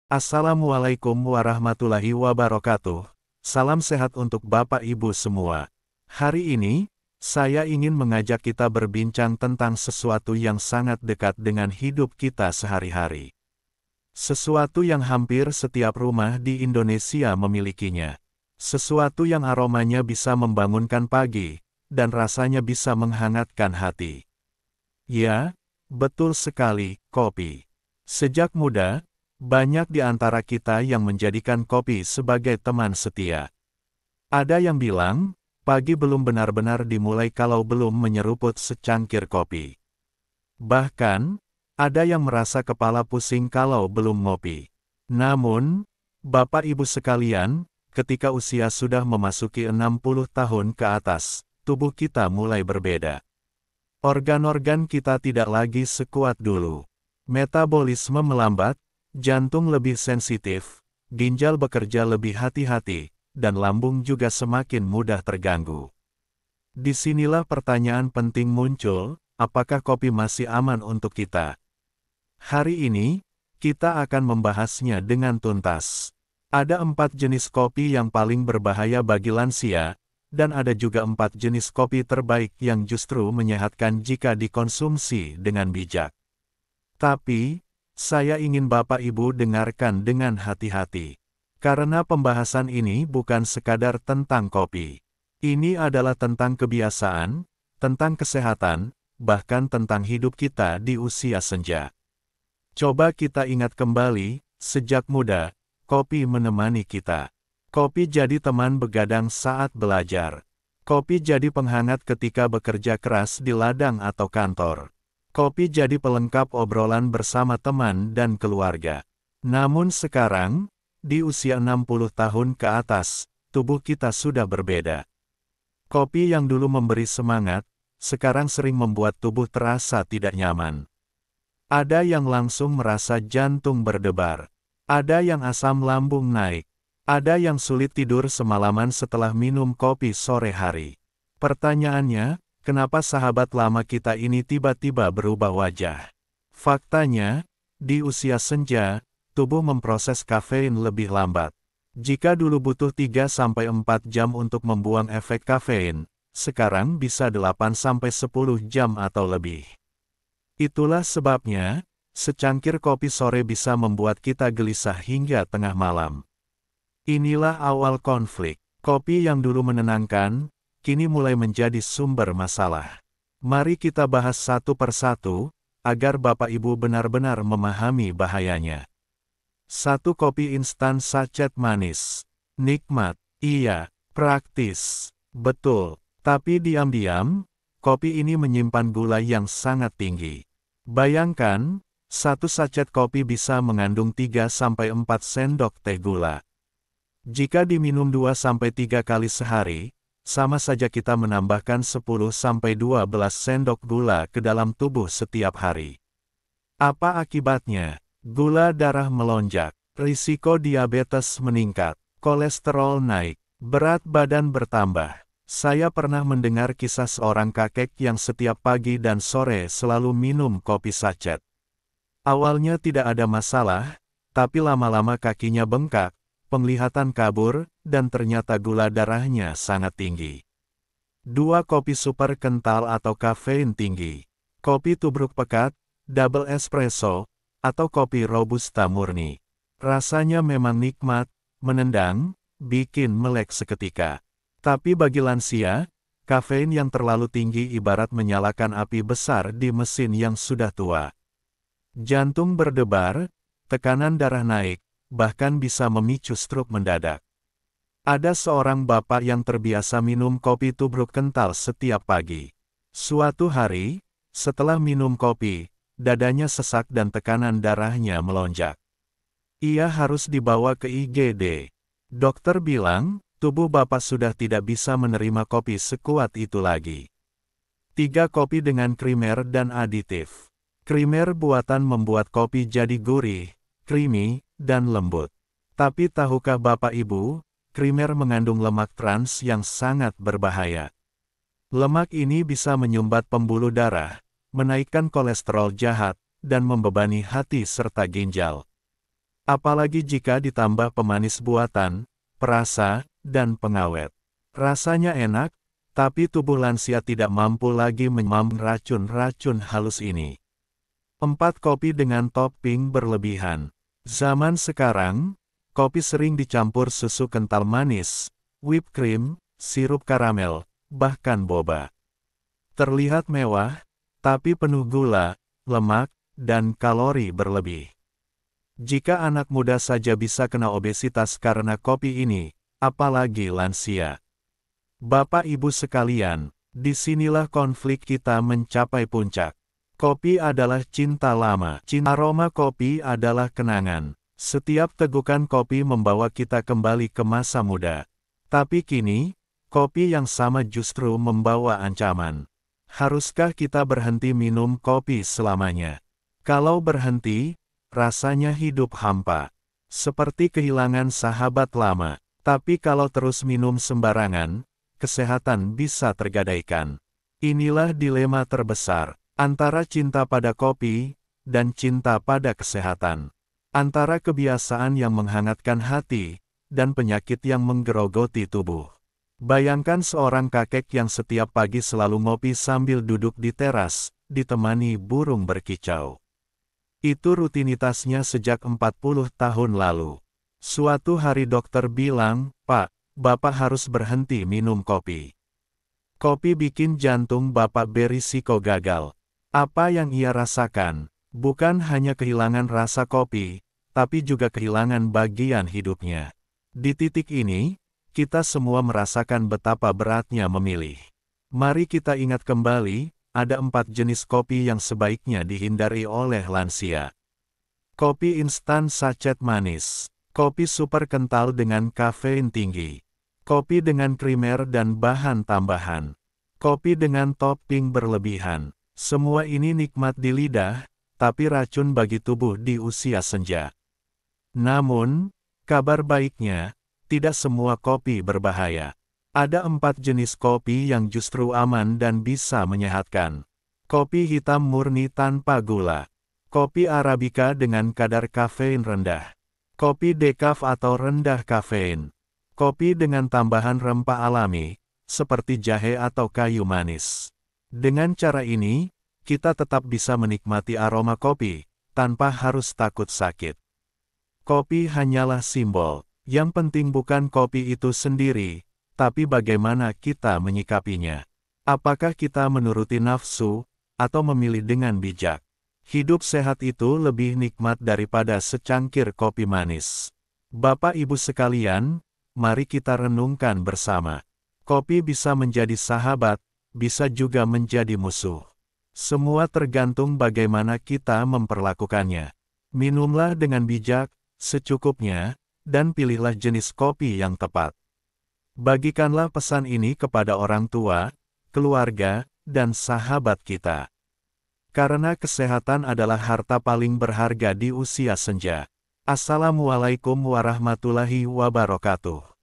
Assalamualaikum warahmatullahi wabarakatuh. Salam sehat untuk Bapak Ibu semua. Hari ini, saya ingin mengajak kita berbincang tentang sesuatu yang sangat dekat dengan hidup kita sehari-hari. Sesuatu yang hampir setiap rumah di Indonesia memilikinya. Sesuatu yang aromanya bisa membangunkan pagi, dan rasanya bisa menghangatkan hati. Ya, betul sekali, kopi. Sejak muda, banyak di antara kita yang menjadikan kopi sebagai teman setia. Ada yang bilang, pagi belum benar-benar dimulai kalau belum menyeruput secangkir kopi. Bahkan, ada yang merasa kepala pusing kalau belum ngopi. Namun, Bapak Ibu sekalian, ketika usia sudah memasuki 60 tahun ke atas, tubuh kita mulai berbeda. Organ-organ kita tidak lagi sekuat dulu. Metabolisme melambat, jantung lebih sensitif, ginjal bekerja lebih hati-hati, dan lambung juga semakin mudah terganggu. Disinilah pertanyaan penting muncul, apakah kopi masih aman untuk kita? Hari ini, kita akan membahasnya dengan tuntas. Ada 4 jenis kopi yang paling berbahaya bagi lansia, dan ada juga 4 jenis kopi terbaik yang justru menyehatkan jika dikonsumsi dengan bijak. Tapi, saya ingin Bapak Ibu dengarkan dengan hati-hati. Karena pembahasan ini bukan sekadar tentang kopi. Ini adalah tentang kebiasaan, tentang kesehatan, bahkan tentang hidup kita di usia senja. Coba kita ingat kembali, sejak muda, kopi menemani kita. Kopi jadi teman begadang saat belajar. Kopi jadi penghangat ketika bekerja keras di ladang atau kantor. Kopi jadi pelengkap obrolan bersama teman dan keluarga. Namun sekarang, di usia 60 tahun ke atas, tubuh kita sudah berbeda. Kopi yang dulu memberi semangat, sekarang sering membuat tubuh terasa tidak nyaman. Ada yang langsung merasa jantung berdebar. Ada yang asam lambung naik. Ada yang sulit tidur semalaman setelah minum kopi sore hari. Pertanyaannya, kenapa sahabat lama kita ini tiba-tiba berubah wajah? Faktanya, di usia senja, tubuh memproses kafein lebih lambat. Jika dulu butuh 3-4 jam untuk membuang efek kafein, sekarang bisa 8-10 jam atau lebih. Itulah sebabnya, secangkir kopi sore bisa membuat kita gelisah hingga tengah malam. Inilah awal konflik. Kopi yang dulu menenangkan, kini mulai menjadi sumber masalah. Mari kita bahas satu persatu, agar Bapak Ibu benar-benar memahami bahayanya. 1. Kopi instan sachet manis. Nikmat, iya, praktis, betul. Tapi diam-diam, kopi ini menyimpan gula yang sangat tinggi. Bayangkan, 1 sachet kopi bisa mengandung 3-4 sendok teh gula. Jika diminum 2-3 kali sehari, sama saja kita menambahkan 10-12 sendok gula ke dalam tubuh setiap hari. Apa akibatnya? Gula darah melonjak, risiko diabetes meningkat, kolesterol naik, berat badan bertambah. Saya pernah mendengar kisah seorang kakek yang setiap pagi dan sore selalu minum kopi sachet. Awalnya tidak ada masalah, tapi lama-lama kakinya bengkak, penglihatan kabur, dan ternyata gula darahnya sangat tinggi. 2. Kopi super kental atau kafein tinggi. Kopi tubruk pekat, double espresso, atau kopi robusta murni. Rasanya memang nikmat, menendang, bikin melek seketika. Tapi bagi lansia, kafein yang terlalu tinggi ibarat menyalakan api besar di mesin yang sudah tua. Jantung berdebar, tekanan darah naik, bahkan bisa memicu stroke mendadak. Ada seorang bapak yang terbiasa minum kopi tubruk kental setiap pagi. Suatu hari, setelah minum kopi, dadanya sesak dan tekanan darahnya melonjak. Ia harus dibawa ke IGD. Dokter bilang, tubuh bapak sudah tidak bisa menerima kopi sekuat itu lagi. 3. Kopi dengan krimer dan aditif. Krimer buatan membuat kopi jadi gurih, creamy, dan lembut. Tapi tahukah Bapak Ibu, krimer mengandung lemak trans yang sangat berbahaya. Lemak ini bisa menyumbat pembuluh darah, menaikkan kolesterol jahat, dan membebani hati serta ginjal. Apalagi jika ditambah pemanis buatan, perasa, dan pengawet. Rasanya enak, tapi tubuh lansia tidak mampu lagi menyerap racun-racun halus ini. 4. Kopi dengan topping berlebihan. Zaman sekarang, kopi sering dicampur susu kental manis, whipped cream, sirup karamel, bahkan boba. Terlihat mewah, tapi penuh gula, lemak, dan kalori berlebih. Jika anak muda saja bisa kena obesitas karena kopi ini, apalagi lansia. Bapak Ibu sekalian, disinilah konflik kita mencapai puncak. Kopi adalah cinta lama. Aroma kopi adalah kenangan. Setiap tegukan kopi membawa kita kembali ke masa muda. Tapi kini, kopi yang sama justru membawa ancaman. Haruskah kita berhenti minum kopi selamanya? Kalau berhenti, rasanya hidup hampa. Seperti kehilangan sahabat lama. Tapi kalau terus minum sembarangan, kesehatan bisa tergadaikan. Inilah dilema terbesar, antara cinta pada kopi, dan cinta pada kesehatan. Antara kebiasaan yang menghangatkan hati, dan penyakit yang menggerogoti tubuh. Bayangkan seorang kakek yang setiap pagi selalu ngopi sambil duduk di teras, ditemani burung berkicau. Itu rutinitasnya sejak 40 tahun lalu. Suatu hari dokter bilang, "Pak, Bapak harus berhenti minum kopi. Kopi bikin jantung Bapak berisiko gagal." Apa yang ia rasakan, bukan hanya kehilangan rasa kopi, tapi juga kehilangan bagian hidupnya. Di titik ini, kita semua merasakan betapa beratnya memilih. Mari kita ingat kembali, ada 4 jenis kopi yang sebaiknya dihindari oleh lansia. Kopi instan sachet manis. Kopi super kental dengan kafein tinggi. Kopi dengan krimer dan bahan tambahan. Kopi dengan topping berlebihan. Semua ini nikmat di lidah, tapi racun bagi tubuh di usia senja. Namun, kabar baiknya, tidak semua kopi berbahaya. Ada 4 jenis kopi yang justru aman dan bisa menyehatkan. Kopi hitam murni tanpa gula. Kopi Arabica dengan kadar kafein rendah. Kopi decaf atau rendah kafein. Kopi dengan tambahan rempah alami, seperti jahe atau kayu manis. Dengan cara ini, kita tetap bisa menikmati aroma kopi, tanpa harus takut sakit. Kopi hanyalah simbol. Yang penting bukan kopi itu sendiri, tapi bagaimana kita menyikapinya. Apakah kita menuruti nafsu, atau memilih dengan bijak? Hidup sehat itu lebih nikmat daripada secangkir kopi manis. Bapak Ibu sekalian, mari kita renungkan bersama. Kopi bisa menjadi sahabat, bisa juga menjadi musuh. Semua tergantung bagaimana kita memperlakukannya. Minumlah dengan bijak, secukupnya, dan pilihlah jenis kopi yang tepat. Bagikanlah pesan ini kepada orang tua, keluarga, dan sahabat kita. Karena kesehatan adalah harta paling berharga di usia senja. Assalamualaikum warahmatullahi wabarakatuh.